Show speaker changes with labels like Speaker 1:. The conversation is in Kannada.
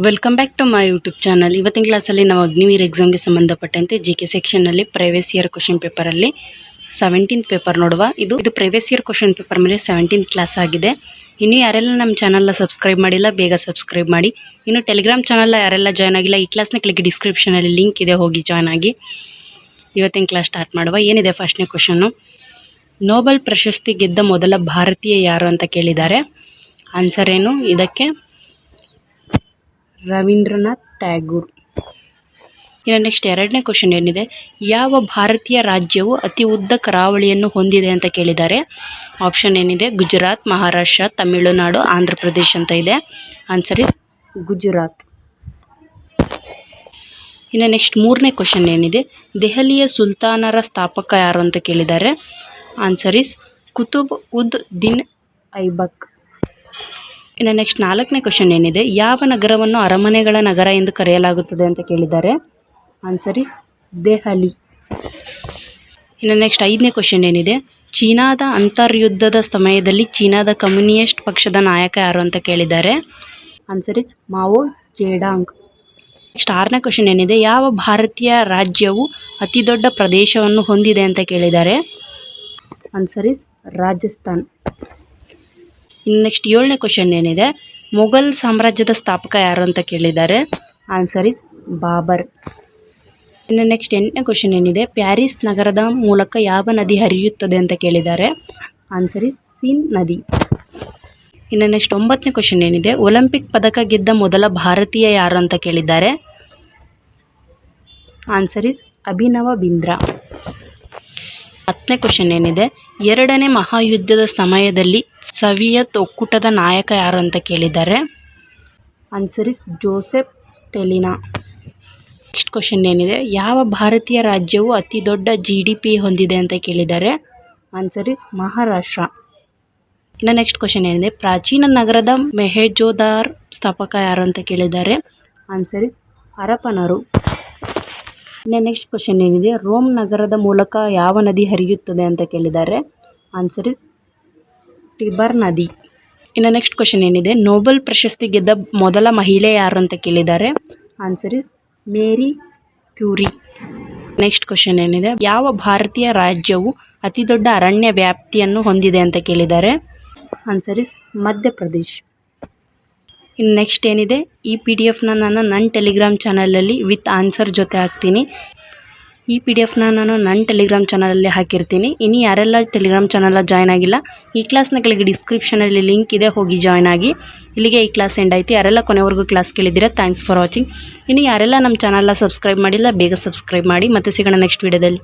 Speaker 1: Welcome back to my YouTube channel. ಇವತ್ತಿನ ಕ್ಲಾಸಲ್ಲಿ ನಾವು ಅಗ್ನಿವೀರ್ ಎಕ್ಸಾಮ್ಗೆ ಸಂಬಂಧಪಟ್ಟಂತೆ GK ಸೆಕ್ಷನ್ನಲ್ಲಿ ಪ್ರಿವಿಯಸ್ ಇಯರ್ ಕ್ವಶನ್ ಪೇಪರಲ್ಲಿ 17th ಪೇಪರ್ ನೋಡುವ. ಇದು ಪ್ರಿವಿಯಸ್ ಇಯರ್ ಕ್ವಶನ್ ಪೇಪರ್ ಮೇಲೆ 17th ಕ್ಲಾಸ್ ಆಗಿದೆ. ಇನ್ನು ಯಾರೆಲ್ಲ ನಮ್ಮ ಚಾನಲ್ನ ಸಬ್ಸ್ಕ್ರೈಬ್ ಮಾಡಿಲ್ಲ ಬೇಗ ಸಬ್ಸ್ಕ್ರೈಬ್ ಮಾಡಿ. ಇನ್ನು ಟೆಲಿಗ್ರಾಮ್ ಚಾನಲ್ ಯಾರೆಲ್ಲ ಜಾಯ್ನ್ ಆಗಿಲ್ಲ ಈ ಕ್ಲಾಸ್ನ ಕೆಳಗೆ ಡಿಸ್ಕ್ರಿಪ್ಷನಲ್ಲಿ ಲಿಂಕ್ ಇದೆ, ಹೋಗಿ ಜಾಯ್ನ್ ಆಗಿ. ಇವತ್ತಿನ ಕ್ಲಾಸ್ ಸ್ಟಾರ್ಟ್ ಮಾಡುವ. ಏನಿದೆ ಫಸ್ಟ್ನೇ ಕ್ವಶನ್ನು, ನೋಬೆಲ್ ಪ್ರಶಸ್ತಿ ಗೆದ್ದ ಮೊದಲ ಭಾರತೀಯ ಯಾರು ಅಂತ ಕೇಳಿದ್ದಾರೆ. ಆನ್ಸರ್ ಏನು ಇದಕ್ಕೆ? ರವೀಂದ್ರನಾಥ್ ಟ್ಯಾಗೂರ್. ಇನ್ನು ನೆಕ್ಸ್ಟ್ ಎರಡನೇ ಕ್ವಶನ್ ಏನಿದೆ, ಯಾವ ಭಾರತೀಯ ರಾಜ್ಯವು ಅತಿ ಉದ್ದ ಕರಾವಳಿಯನ್ನು ಹೊಂದಿದೆ ಅಂತ ಕೇಳಿದ್ದಾರೆ. ಆಪ್ಷನ್ ಏನಿದೆ? ಗುಜರಾತ್, ಮಹಾರಾಷ್ಟ್ರ, ತಮಿಳುನಾಡು, ಆಂಧ್ರ ಪ್ರದೇಶ್ ಅಂತ ಇದೆ. Answer is Gujarat. ಇನ್ನು ನೆಕ್ಸ್ಟ್ ಮೂರನೇ ಕ್ವಶನ್ ಏನಿದೆ, ದೆಹಲಿಯ ಸುಲ್ತಾನರ ಸ್ಥಾಪಕ ಯಾರು ಅಂತ ಕೇಳಿದ್ದಾರೆ. ಆನ್ಸರ್ ಇಸ್ ಕುತುಬ್ ಉದ್ ದಿನ್ ಐಬಕ್. ಇನ್ನು ನೆಕ್ಸ್ಟ್ ನಾಲ್ಕನೇ ಕ್ವಶನ್ ಏನಿದೆ, ಯಾವ ನಗರವನ್ನು ಅರಮನೆಗಳ ನಗರ ಎಂದು ಕರೆಯಲಾಗುತ್ತದೆ ಅಂತ ಕೇಳಿದ್ದಾರೆ. Answer is Delhi. ಇನ್ನು ನೆಕ್ಸ್ಟ್ ಐದನೇ ಕ್ವಶನ್ ಏನಿದೆ, ಚೀನಾದ ಅಂತರ್ಯುದ್ಧದ ಸಮಯದಲ್ಲಿ ಚೀನಾದ ಕಮ್ಯುನಿಸ್ಟ್ ಪಕ್ಷದ ನಾಯಕ ಯಾರು ಅಂತ ಕೇಳಿದ್ದಾರೆ. Answer is Mao Zedong. Next ಆರನೇ ಕ್ವಶನ್ ಏನಿದೆ, ಯಾವ ಭಾರತೀಯ ರಾಜ್ಯವು ಅತಿ ದೊಡ್ಡ ಪ್ರದೇಶವನ್ನು ಹೊಂದಿದೆ ಅಂತ ಕೇಳಿದ್ದಾರೆ. Answer is Rajasthan. ಇನ್ನು ನೆಕ್ಸ್ಟ್ ಏಳನೇ ಕ್ವಶನ್ ಏನಿದೆ, ಮೊಘಲ್ ಸಾಮ್ರಾಜ್ಯದ ಸ್ಥಾಪಕ ಯಾರು ಅಂತ ಕೇಳಿದ್ದಾರೆ. Answer is Babur. ಇನ್ನು ನೆಕ್ಸ್ಟ್ ಎಂಟನೇ ಕ್ವಶನ್ ಏನಿದೆ, ಪ್ಯಾರಿಸ್ ನಗರದ ಮೂಲಕ ಯಾವ ನದಿ ಹರಿಯುತ್ತದೆ ಅಂತ ಕೇಳಿದ್ದಾರೆ. ಆನ್ಸರ್ ಇಸ್ ಸೀನ್ ನದಿ. ಇನ್ನು ನೆಕ್ಸ್ಟ್ ಒಂಬತ್ತನೇ ಕ್ವಶನ್ ಏನಿದೆ, ಒಲಿಂಪಿಕ್ ಪದಕ ಗೆದ್ದ ಮೊದಲ ಭಾರತೀಯ ಯಾರು ಅಂತ ಕೇಳಿದ್ದಾರೆ. Answer is Abhinav Bindra. ಹತ್ತನೇ ಕ್ವಶನ್ ಏನಿದೆ, ಎರಡನೇ ಮಹಾಯುದ್ಧದ ಸಮಯದಲ್ಲಿ ಸೋವಿಯತ್ ಒಕ್ಕೂಟದ ನಾಯಕ ಯಾರು ಅಂತ ಕೇಳಿದ್ದಾರೆ. Answer is Joseph Stalin. Next question ಏನಿದೆ, ಯಾವ ಭಾರತೀಯ ರಾಜ್ಯವು ಅತಿ ದೊಡ್ಡ GDP ಹೊಂದಿದೆ ಅಂತ ಕೇಳಿದ್ದಾರೆ. Answer is Maharashtra. ಇನ್ನು ನೆಕ್ಸ್ಟ್ ಕ್ವಶನ್ ಏನಿದೆ, ಪ್ರಾಚೀನ ನಗರದ ಮೆಹಜೋದಾರ್ ಸ್ಥಾಪಕ ಯಾರು ಅಂತ ಕೇಳಿದ್ದಾರೆ. ಆನ್ಸರ್ ಇಸ್ ಹರಪ್ಪನರು. ಇನ್ನು ನೆಕ್ಸ್ಟ್ ಕ್ವಶನ್ ಏನಿದೆ, ರೋಮ್ ನಗರದ ಮೂಲಕ ಯಾವ ನದಿ ಹರಿಯುತ್ತದೆ ಅಂತ ಕೇಳಿದ್ದಾರೆ. ಆನ್ಸರ್ ಇಸ್ ಟಿಬರ್ ನದಿ. ಇನ್ನು ನೆಕ್ಸ್ಟ್ ಕ್ವಶನ್ ಏನಿದೆ, ನೋಬೆಲ್ ಪ್ರಶಸ್ತಿ ಗೆದ್ದ ಮೊದಲ ಮಹಿಳೆ ಯಾರು ಅಂತ ಕೇಳಿದ್ದಾರೆ. Answer is Marie Curie. Next question ಏನಿದೆ, ಯಾವ ಭಾರತೀಯ ರಾಜ್ಯವು ಅತಿ ದೊಡ್ಡ ಅರಣ್ಯ ವ್ಯಾಪ್ತಿಯನ್ನು ಹೊಂದಿದೆ ಅಂತ ಕೇಳಿದ್ದಾರೆ. Answer is Madhya Pradesh. ಇನ್ನು ನೆಕ್ಸ್ಟ್ ಏನಿದೆ, ಈ PDF ನಾನು ನನ್ನ ಟೆಲಿಗ್ರಾಮ್ ಚಾನಲಲ್ಲಿ ವಿತ್ ಆನ್ಸರ್ ಜೊತೆ ಹಾಕ್ತೀನಿ. ಈ PDF ನಾನು ನನ್ನ ಟೆಲಿಗ್ರಾಮ್ ಚಾನಲಲ್ಲಿ ಹಾಕಿರ್ತೀನಿ. ಇನ್ನು ಯಾರೆಲ್ಲ ಟೆಲಿಗ್ರಾಮ್ ಚಾನಲ್ ಜಾಯ್ನ್ ಆಗಿಲ್ಲ ಈ ಕ್ಲಾಸ್ನ ಕೆಳಗೆ ಡಿಸ್ಕ್ರಿಪ್ಷನಲ್ಲಿ ಲಿಂಕ್ ಇದೆ, ಹೋಗಿ ಜಾಯ್ನ್ ಆಗಿ. ಇಲ್ಲಿಗೆ ಈ ಕ್ಲಾಸ್ ಎಂಡ್ ಆಯಿತು. ಯಾರೆಲ್ಲ ಕೊನೆವರೆಗೂ ಕ್ಲಾಸ್ ಕೇಳಿದ್ದೀರಾ ಥ್ಯಾಂಕ್ಸ್ ಫಾರ್ ವಾಚಿಂಗ್. ಇನ್ನು ಯಾರೆಲ್ಲ ನಮ್ಮ ಚಾನಲ್ನ ಸಬ್ಸ್ಕ್ರೈಬ್ ಮಾಡಿಲ್ಲ ಬೇಗ ಸಬ್ಸ್ಕ್ರೈಬ್ ಮಾಡಿ. ಮತ್ತೆ ಸಿಗೋಣ ನೆಕ್ಸ್ಟ್ ವೀಡಿಯೋದಲ್ಲಿ.